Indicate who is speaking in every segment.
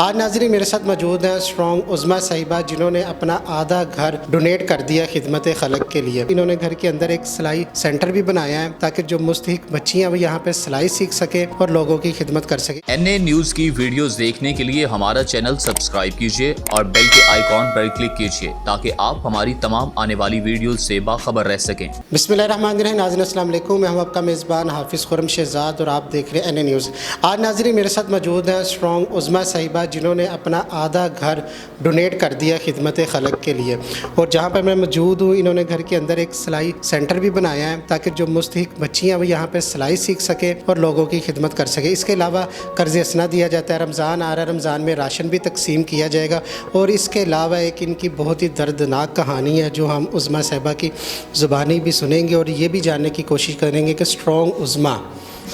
Speaker 1: आज नाज़रीन मेरे साथ मौजूद हैं स्ट्रॉन्ग उज़्मा साहिबा, जिन्होंने अपना आधा घर डोनेट कर दिया खिदमत खलक के लिए। इन्होंने घर के अंदर एक सिलाई सेंटर भी बनाया है ताकि जो मुस्तहिक बच्चियाँ वो यहाँ पे सिलाई सीख सके और लोगों की खिदमत कर सके।
Speaker 2: NA न्यूज़ की वीडियोस देखने के लिए हमारा चैनल सब्सक्राइब कीजिए और बेल के आइकॉन पर क्लिक कीजिए ताकि आप हमारी तमाम आने वाली वीडियोस से बाखबर रह सकें।
Speaker 1: बिस्मिल्लाहिर्रहमानिर्रहीम। नाज़रीन अस्सलाम वालेकुम, मैं हूँ आपका मेज़बान हाफिज़ खुर्रम शहजाद और आप देख रहे हैं NA न्यूज़। आज नाज़रीन मेरे साथ मौजूद हैं स्ट्रॉन्ग उज़्मा साहिबा, जिन्होंने अपना आधा घर डोनेट कर दिया खिदमत खलक के लिए। और जहाँ पर मैं मौजूद हूँ, इन्होंने घर के अंदर एक सिलाई सेंटर भी बनाया है ताकि जो मुस्तहिक बच्चियाँ वो यहाँ पे सिलाई सीख सके और लोगों की खिदमत कर सके। इसके अलावा कर्ज़ असना दिया जाता है। रमज़ान आ रहा है, रमज़ान में राशन भी तकसीम किया जाएगा। और इसके अलावा एक इनकी बहुत ही दर्दनाक कहानी है जो हम उज़्मा साहिबा की ज़ुबानी भी सुनेंगे और ये भी जानने की कोशिश करेंगे कि स्ट्रॉन्ग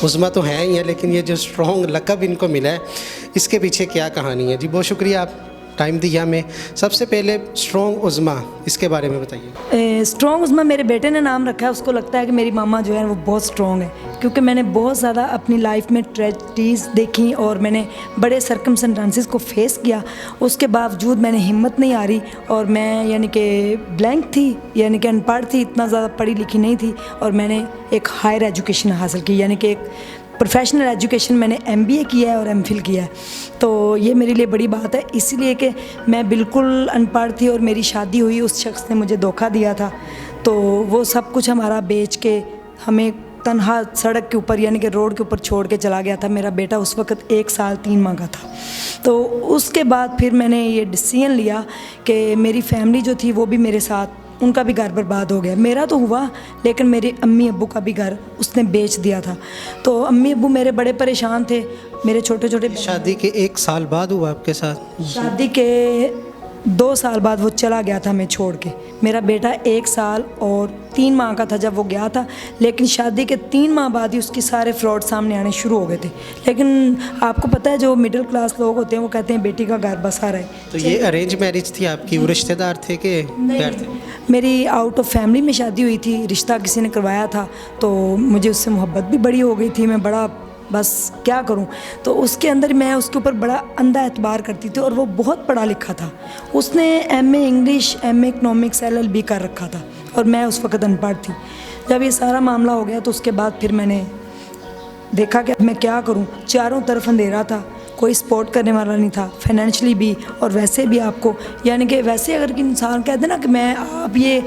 Speaker 1: उज़्मा तो है ही है, लेकिन ये जो स्ट्रॉन्ग लक़ब इनको मिला है इसके पीछे क्या कहानी है। जी बहुत शुक्रिया आप टाइम दिया हमें। सबसे पहले स्ट्रॉन्ग उज़्मा, इसके बारे में बताइए।
Speaker 3: स्ट्रॉन्ग उज़्मा मेरे बेटे ने नाम रखा है। उसको लगता है कि मेरी मामा जो है वो बहुत स्ट्रॉन्ग है, क्योंकि मैंने बहुत ज़्यादा अपनी लाइफ में ट्रेजेडीज़ देखी और मैंने बड़े सर्कमस्टेंसेस को फेस किया। उसके बावजूद मैंने हिम्मत नहीं आ रही और मैं यानी कि ब्लैंक थी, यानी कि अनपढ़ थी, इतना ज़्यादा पढ़ी लिखी नहीं थी। और मैंने एक हायर एजुकेशन हासिल की, यानी कि एक प्रोफेशनल एजुकेशन मैंने MBA किया है और MPhil किया है। तो ये मेरे लिए बड़ी बात है, इसीलिए कि मैं बिल्कुल अनपढ़ थी और मेरी शादी हुई, उस शख्स ने मुझे धोखा दिया था। तो वो सब कुछ हमारा बेच के हमें तन्हा सड़क के ऊपर यानी कि रोड के ऊपर छोड़ के चला गया था। मेरा बेटा उस वक़्त 1 साल 3 माह का था। तो उसके बाद फिर मैंने ये डिसीजन लिया कि मेरी फैमिली जो थी वो भी मेरे साथ, उनका भी घर बर्बाद हो गया। मेरा तो हुआ, लेकिन मेरे अम्मी अब्बू का भी घर उसने बेच दिया था। तो अम्मी अब्बू मेरे बड़े परेशान थे। मेरे छोटे छोटे
Speaker 1: शादी के 1 साल बाद हुआ आपके साथ?
Speaker 3: शादी के 2 साल बाद वो चला गया था मैं छोड़ के। मेरा बेटा 1 साल और 3 माह का था जब वो गया था, लेकिन शादी के 3 माह बाद ही उसके सारे फ्रॉड सामने आने शुरू हो गए थे। लेकिन आपको पता है जो मिडिल क्लास लोग होते हैं वो कहते हैं बेटी का घर बसा रहे।
Speaker 1: तो ये अरेंज मैरिज थी आपकी? वो रिश्तेदार थे कि प्यार थे?
Speaker 3: मेरी आउट ऑफ फैमिली में शादी हुई थी, रिश्ता किसी ने करवाया था। तो मुझे उससे मोहब्बत भी बड़ी हो गई थी, मैं बड़ा बस क्या करूं। तो उसके अंदर मैं उसके ऊपर बड़ा अंधा एतबार करती थी और वो बहुत पढ़ा लिखा था। उसने MA English, MA economics, LLB कर रखा था और मैं उस वक़्त अनपढ़ थी। जब ये सारा मामला हो गया तो उसके बाद फिर मैंने देखा कि मैं क्या करूं। चारों तरफ अंधेरा था, कोई सपोर्ट करने वाला नहीं था, फाइनेंशियली भी और वैसे भी। आपको यानी कि वैसे अगर कि इंसान कहते हैं ना कि मैं आप ये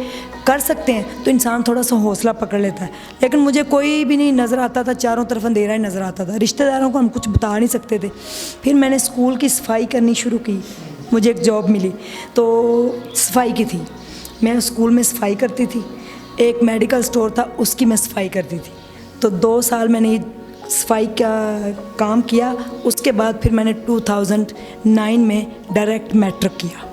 Speaker 3: कर सकते हैं तो इंसान थोड़ा सा हौसला पकड़ लेता है, लेकिन मुझे कोई भी नहीं नज़र आता था। चारों तरफ अंधेरा ही नज़र आता था। रिश्तेदारों को हम कुछ बता नहीं सकते थे। फिर मैंने स्कूल की सफाई करनी शुरू की। मुझे एक जॉब मिली तो सफाई की थी। मैं स्कूल में सफाई करती थी। एक मेडिकल स्टोर था, उसकी मैं सफाई करती थी। तो 2 साल मैंने सफाई का काम किया। उसके बाद फिर मैंने 2009 में डायरेक्ट मैट्रिक किया।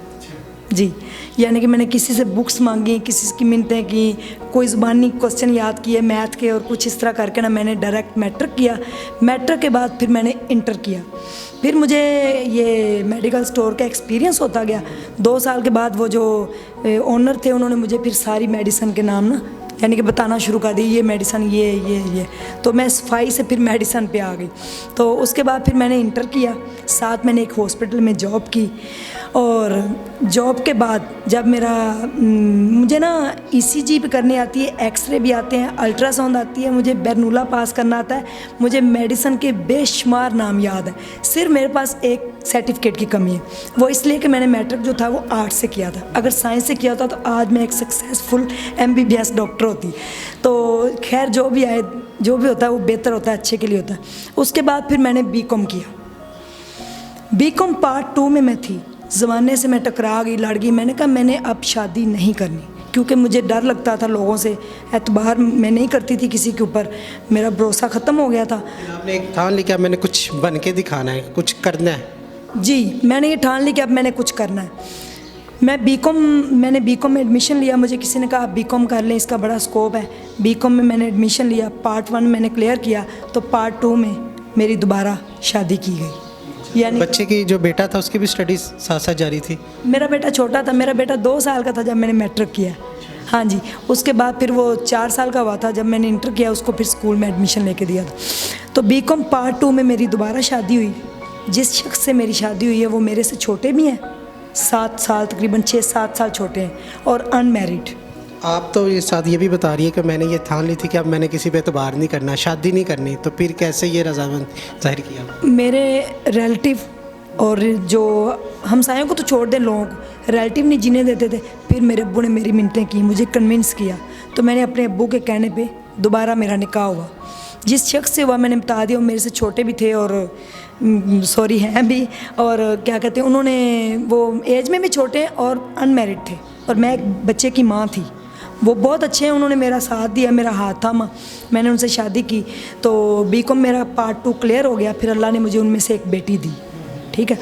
Speaker 3: जी, यानी कि मैंने किसी से बुक्स मांगी, किसी की मिन्नतें की, कोई ज़ुबानी क्वेश्चन याद किए मैथ के और कुछ इस तरह करके ना मैंने डायरेक्ट मैट्रिक किया। मैट्रिक के बाद फिर मैंने इंटर किया। फिर मुझे ये मेडिकल स्टोर का एक्सपीरियंस होता गया। 2 साल के बाद वो जो ओनर थे उन्होंने मुझे फिर सारी मेडिसिन के नाम ना यानी कि बताना शुरू कर दी, ये मेडिसिन ये। तो मैं सफाई से फिर मेडिसिन पे आ गई। तो उसके बाद फिर मैंने इंटर किया, साथ मैंने एक हॉस्पिटल में जॉब की। और जॉब के बाद जब मुझे ना ECG भी करनी आती है, एक्सरे भी आते हैं, अल्ट्रासाउंड आती है, मुझे बर्नूला पास करना आता है, मुझे मेडिसिन के बेशुमार नाम याद है। सिर्फ मेरे पास एक सर्टिफिकेट की कमी है, वो इसलिए कि मैंने मैट्रिक जो था वो आर्ट से किया था। अगर साइंस से किया होता तो आज मैं एक सक्सेसफुल MBBS डॉक्टर होती। तो खैर जो भी होता है वो बेहतर होता है, अच्छे के लिए होता है। उसके बाद फिर मैंने BCom किया। BCom पार्ट 2 में मैं थी। ज़माने से मैं टकरा गई, लड़ गई। मैंने कहा मैंने अब शादी नहीं करनी, क्योंकि मुझे डर लगता था लोगों से, एतबार मैं नहीं करती थी किसी के ऊपर, मेरा भरोसा ख़त्म हो गया था।
Speaker 1: आपने एक ठान लिया मैंने कुछ बन के दिखाना है, कुछ करना है? जी,
Speaker 3: मैंने ये ठान ली कि अब मैंने कुछ करना है। मैंने BCom में एडमिशन लिया। मुझे किसी ने कहा आप BCom कर लें, इसका बड़ा स्कोप है। BCom में मैंने एडमिशन लिया, पार्ट 1 मैंने क्लियर किया, तो पार्ट 2 में मेरी दोबारा शादी की गई। यानी
Speaker 1: बच्चे की जो बेटा था उसकी भी स्टडीज़ साथ साथ जारी थी?
Speaker 3: मेरा बेटा छोटा था, मेरा बेटा 2 साल का था जब मैंने मैट्रिक किया। हाँ जी, उसके बाद फिर वो 4 साल का हुआ था जब मैंने इंटर किया, उसको फिर स्कूल में एडमिशन लेके दिया था। तो BCom पार्ट 2 में मेरी दोबारा शादी हुई जिस शख्स से मेरी शादी हुई है वो मेरे से छोटे भी हैं, 7 साल, तकरीबन 6-7 साल छोटे हैं और अनमैरिड।
Speaker 1: आप तो ये साथ ये भी बता रही है कि मैंने ये ठान ली थी कि अब मैंने किसी पे एतबार नहीं करना, शादी नहीं करनी, तो फिर कैसे ये रजामंद जाहिर किया?
Speaker 3: मेरे रिलेटिव और जो हमसायों को तो छोड़ दें, लोगों को रिलेटिव नहीं जीने देते थे। फिर मेरे अब्बू ने मेरी मिन्नतें की, मुझे कन्विंस किया, तो मैंने अपने अब्बू के कहने पे दोबारा मेरा निकाह हुआ। जिस शख्स से हुआ मैंने बता दिया, वो मेरे से छोटे भी थे और सॉरी हैं भी, और क्या कहते हैं, उन्होंने वो एज में भी छोटे और अनमैरिड थे और मैं एक बच्चे की माँ थी। वो बहुत अच्छे हैं, उन्होंने मेरा साथ दिया, मेरा हाथ थामा, मैंने उनसे शादी की। तो बीकॉम मेरा पार्ट 2 क्लियर हो गया। फिर अल्लाह ने मुझे उनमें से एक बेटी दी, ठीक है।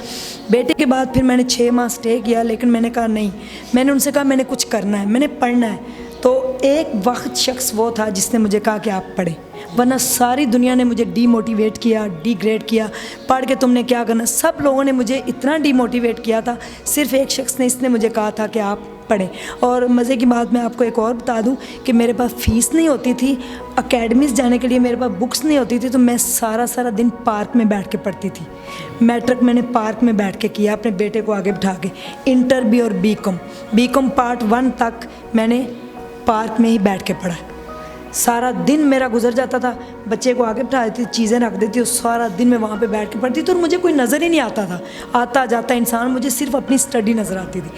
Speaker 3: बेटे के बाद फिर मैंने 6 माह स्टे किया, लेकिन मैंने कहा नहीं, मैंने उनसे कहा मैंने कुछ करना है, मैंने पढ़ना है। तो एक वक्त शख्स वो था जिसने मुझे कहा कि आप पढ़ें, वरना सारी दुनिया ने मुझे डीमोटिवेट किया, डिग्रेड किया, पढ़ के तुमने क्या करना। सब लोगों ने मुझे इतना डीमोटिवेट किया था, सिर्फ एक शख्स ने इसने मुझे कहा था कि आप पढ़ें। और मज़े की बात मैं आपको एक और बता दूं कि मेरे पास फ़ीस नहीं होती थी, एकेडमीज़ जाने के लिए मेरे पास बुक्स नहीं होती थी, तो मैं सारा दिन पार्क में बैठ के पढ़ती थी। मैट्रिक मैंने पार्क में बैठ के किया अपने बेटे को आगे बिठा के। इंटर भी और बीकॉम पार्ट 1 तक मैंने पार्क में ही बैठ के पढ़ा। सारा दिन मेरा गुजर जाता था, बच्चे को आगे बिठा देती, चीज़ें रख देती और सारा दिन मैं वहाँ पे बैठ के पढ़ती थी और मुझे कोई नज़र ही नहीं आता था। आता जाता इंसान, मुझे सिर्फ अपनी स्टडी नज़र आती थी।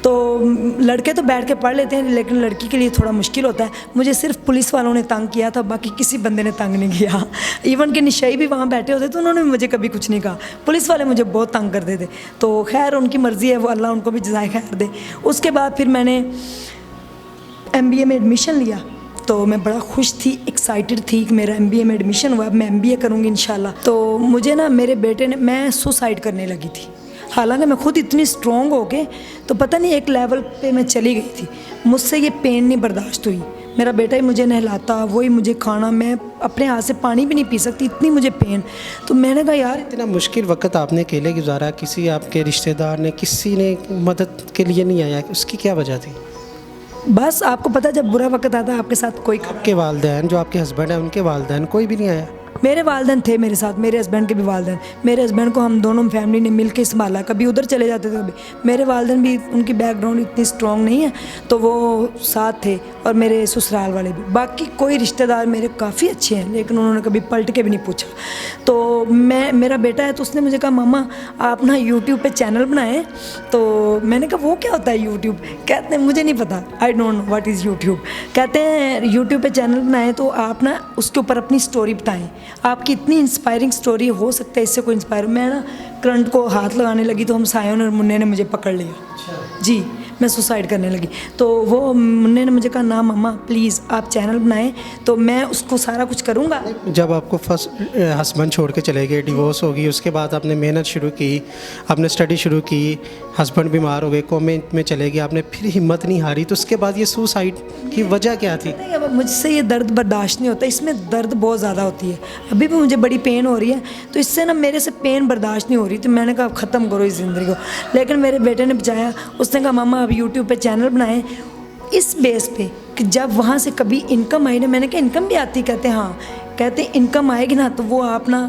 Speaker 3: तो लड़के तो बैठ के पढ़ लेते हैं, लेकिन लड़की के लिए थोड़ा मुश्किल होता है। मुझे सिर्फ पुलिस वालों ने तंग किया था, बाकी किसी बंदे ने तंग नहीं किया। इवन के निशाई भी वहाँ बैठे होते तो उन्होंने मुझे कभी कुछ नहीं कहा। पुलिस वाले मुझे बहुत तंग करते थे। तो खैर उनकी मर्ज़ी है, वो अल्लाह उनको भी जज़ाए खैर दे। उसके बाद फिर मैंने MBA में एडमिशन लिया, तो मैं बड़ा खुश थी, एक्साइटेड थी कि मेरा MBA में एडमिशन हुआ, अब मैं MBA करूँगी इंशाल्लाह। तो मुझे ना मेरे बेटे ने, मैं सुसाइड करने लगी थी, हालांकि मैं खुद इतनी स्ट्रॉन्ग हो के, तो पता नहीं एक लेवल पे मैं चली गई थी। मुझसे ये पेन नहीं बर्दाश्त हुई। मेरा बेटा ही मुझे नहलाता, वही मुझे खाना, मैं अपने हाथ से पानी भी नहीं पी सकती, इतनी मुझे पेन। तो मैंने कहा यार,
Speaker 1: इतना मुश्किल वक्त आपने अकेले गुजारा, किसी आपके रिश्तेदार ने, किसी ने मदद के लिए नहीं आया, उसकी क्या वजह थी?
Speaker 3: बस आपको पता जब बुरा वक्त आता है आपके साथ कोई,
Speaker 1: आपके वालिदैन, जो आपके हस्बैंड हैं, उनके वालिदैन कोई भी नहीं आया?
Speaker 3: मेरे वालिदैन थे मेरे साथ, मेरे हस्बैंड के भी वालिदैन। मेरे हस्बैंड को हम दोनों फैमिली ने मिल के संभाला, कभी उधर चले जाते थे, कभी मेरे वालिदैन भी, उनकी बैकग्राउंड इतनी स्ट्रॉन्ग नहीं है, तो वो साथ थे, और मेरे ससुराल वाले भी। बाकी कोई रिश्तेदार मेरे काफ़ी अच्छे हैं, लेकिन उन्होंने कभी पलट के भी नहीं पूछा। तो मेरा बेटा है, तो उसने मुझे कहा मामा आप ना यूट्यूब पे चैनल बनाएं। तो मैंने कहा वो क्या होता है यूट्यूब? कहते हैं मुझे नहीं पता, I don't know what is YouTube. कहते हैं यूट्यूब पे चैनल बनाएं तो आप ना उसके ऊपर अपनी स्टोरी बताएं, आपकी इतनी इंस्पायरिंग स्टोरी हो सकता है इससे कोई इंस्पायर। मैं ना करंट को हाथ लगाने लगी, तो हम सायों और मुन्ने ने मुझे पकड़ लिया जी, मैं सुसाइड करने लगी। तो वो मुन्ने ने मुझे कहा ना मम्मा प्लीज़ आप चैनल बनाएं, तो मैं उसको सारा कुछ करूँगा।
Speaker 1: जब आपको फर्स्ट हस्बैंड छोड़ के चले गए, डिवोर्स होगी, उसके बाद आपने मेहनत शुरू की, आपने स्टडी शुरू की, हस्बैंड बीमार हो गए, कोमे में चले गए, आपने फिर हिम्मत नहीं हारी, तो उसके बाद ये सुसाइड की वजह क्या थी?
Speaker 3: अब मुझसे ये दर्द बर्दाश्त नहीं होता, इसमें दर्द बहुत ज़्यादा होती है, अभी भी मुझे बड़ी पेन हो रही है, तो इससे ना मेरे से पेन बर्दाश्त नहीं हो रही। तो मैंने कहा ख़त्म करो इस ज़िंदगी को, लेकिन मेरे बेटे ने बचाया। उसने कहा मामा अब यूट्यूब पे चैनल बनाएं, इस बेस पे कि जब वहाँ से कभी इनकम आई ना, मैंने कहा इनकम भी आती? कहते हाँ, कहते इनकम आएगी ना तो वो आप ना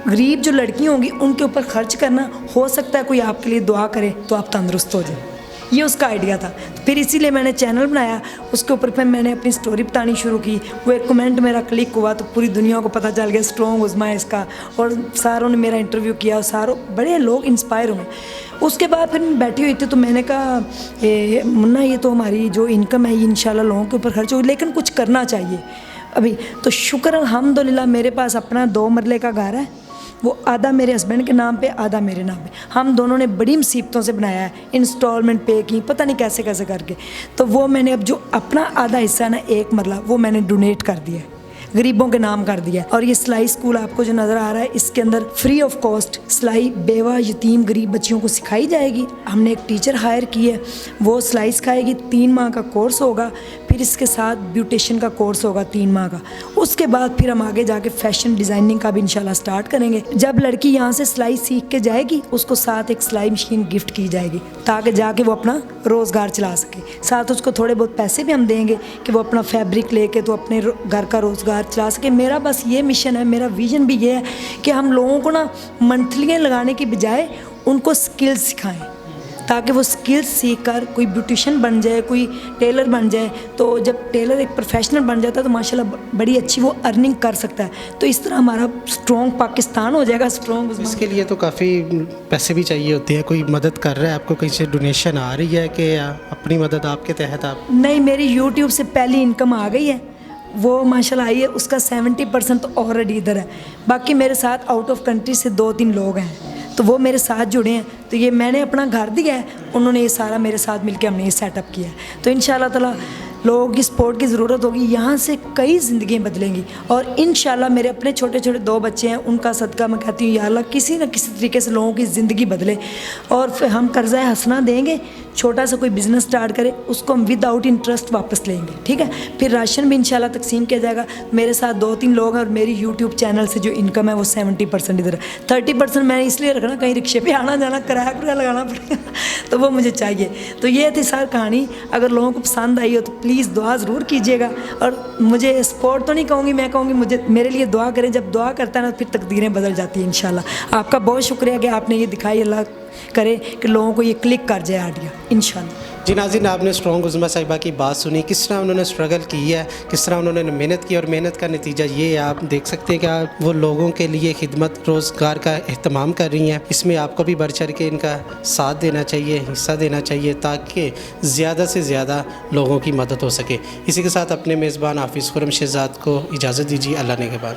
Speaker 3: गरीब जो लड़की होंगी उनके ऊपर खर्च करना, हो सकता है कोई आपके लिए दुआ करे तो आप तंदुरुस्त हो जाए। ये उसका आइडिया था। तो फिर इसीलिए मैंने चैनल बनाया, उसके ऊपर फिर मैंने अपनी स्टोरी बतानी शुरू की। वो एक कमेंट मेरा क्लिक हुआ तो पूरी दुनिया को पता चल गया स्ट्रॉन्ग उज़्मा है इसका, और सारों ने मेरा इंटरव्यू किया और सारों बड़े लोग इंस्पायर हुए। उसके बाद फिर मैं बैठी हुई थी तो मैंने कहा मुन्ना ये तो हमारी जो इनकम है ये इंशाल्लाह लोगों के ऊपर खर्च होगी, लेकिन कुछ करना चाहिए अभी। तो शुक्र अल्हम्दुलिल्लाह मेरे पास अपना 2 मरले का घर है, वो आधा मेरे हस्बैंड के नाम पे, आधा मेरे नाम पे। हम दोनों ने बड़ी मुसीबतों से बनाया है, इंस्टॉलमेंट पे की, पता नहीं कैसे कैसे करके। तो वो मैंने अब जो अपना आधा हिस्सा ना 1 मरला, वो मैंने डोनेट कर दिया है, गरीबों के नाम कर दिया। और ये सिलाई स्कूल आपको जो नज़र आ रहा है, इसके अंदर फ्री ऑफ कॉस्ट सिलाई बेवा यतीम गरीब बच्चियों को सिखाई जाएगी। हमने एक टीचर हायर की है, वो सिलाई सिखाएगी। 3 माह का कोर्स होगा, फिर इसके साथ ब्यूटिशियन का कोर्स होगा 3 माह का। उसके बाद फिर हम आगे जाके फैशन डिज़ाइनिंग का भी इंशाल्लाह स्टार्ट करेंगे। जब लड़की यहाँ से सिलाई सीख के जाएगी, उसको साथ एक सिलाई मशीन गिफ्ट की जाएगी, ताकि जाके वो अपना रोज़गार चला सके। साथ उसको थोड़े बहुत पैसे भी हम देंगे कि वो अपना फैब्रिक लेके तो अपने घर का रोज़गार घर चला सके। मेरा बस ये मिशन है, मेरा विजन भी ये है कि हम लोगों को ना मंथलियाँ लगाने की बजाय उनको स्किल्स सिखाएं, ताकि वो स्किल्स सीख कर कोई ब्यूटिशियन बन जाए, कोई टेलर बन जाए। तो जब टेलर एक प्रोफेशनल बन जाता है तो माशाल्लाह बड़ी अच्छी वो अर्निंग कर सकता है। तो इस तरह हमारा स्ट्रॉन्ग पाकिस्तान हो जाएगा, स्ट्रॉन्ग।
Speaker 1: इसके लिए तो काफ़ी पैसे भी चाहिए होते हैं। कोई मदद कर रहा है आपको, कहीं से डोनेशन आ रही है कि अपनी मदद आपके तहत आप?
Speaker 3: नहीं, मेरी यूट्यूब से पहली इनकम आ गई है, वो माशाल्लाह आई है, उसका 70% तो ऑलरेडी इधर है। बाकी मेरे साथ आउट ऑफ कंट्री से 2-3 लोग हैं, तो वो मेरे साथ जुड़े हैं। तो ये मैंने अपना घर दिया है, उन्होंने ये सारा मेरे साथ मिलकर हमने ये सेटअप किया है। तो इंशाल्लाह ताला लोगों की सपोर्ट की ज़रूरत होगी, यहाँ से कई ज़िंदगियाँ बदलेंगी। और इंशाल्लाह मेरे अपने छोटे छोटे 2 बच्चे हैं, उनका सदका मैं कहती हूँ या अल्लाह किसी न किसी तरीके से लोगों की ज़िंदगी बदले। और फिर हम कर्ज़ा हसना देंगे, छोटा सा कोई बिज़नेस स्टार्ट करें, उसको हम विदाउट इंटरेस्ट वापस लेंगे, ठीक है। फिर राशन भी इंशाल्लाह तकसीम किया जाएगा। मेरे साथ 2-3 लोग हैं और मेरी यूट्यूब चैनल से जो इनकम है वो 70% इधर है। 30% मैंने इसलिए रखना, कहीं रिक्शे पे आना जाना किराया लगाना पड़ेगा तो वो मुझे चाहिए। तो ये थी सारी कहानी। अगर लोगों को पसंद आई हो तो प्लीज़ दुआ ज़रूर कीजिएगा। और मुझे सपोर्ट तो नहीं कहूँगी, मैं कहूँगी मुझे मेरे लिए दुआ करें। जब दुआ करता है ना फिर तकदीरें बदल जाती हैं इंशाल्लाह। आपका बहुत शुक्रिया कि आपने ये दिखाई। अल्लाह करे कि लोगों को ये क्लिक कर जाए आइडिया इंशाल्लाह।
Speaker 1: जी नाज़रीन, आपने स्ट्रॉन्ग उज़्मा साहिबा की बात सुनी, किस तरह उन्होंने स्ट्रगल की है, किस तरह उन्होंने मेहनत की और मेहनत का नतीजा ये है। आप देख सकते हैं कि वो लोगों के लिए खिदमत रोज़गार का एहतमाम कर रही हैं। इसमें आपको भी बढ़ चढ़ के इनका साथ देना चाहिए, हिस्सा देना चाहिए, ताकि ज़्यादा से ज़्यादा लोगों की मदद हो सके। इसी के साथ अपने मेज़बान हाफिज़ खुर्रम शहज़ाद को इजाज़त दीजिए। अल्लाह ने के बाद।